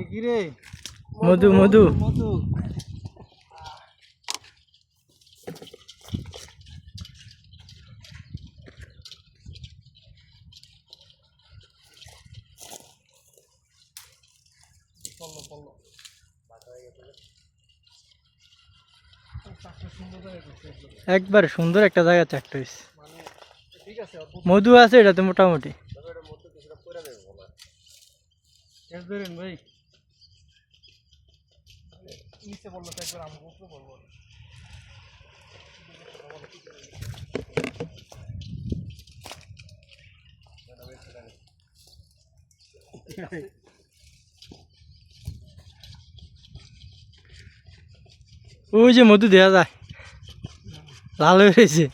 কিরে মধু মধু মধু একবার সুন্দর একটা জায়গা চারটা হয়েছে। মধু আছে এটাতে মোটামুটি। ভাই নিচে বললো তো একবার আমাকে উপরে বলবো ওই যে মধু দেয়া যায় লাল হয়ে রয়েছে।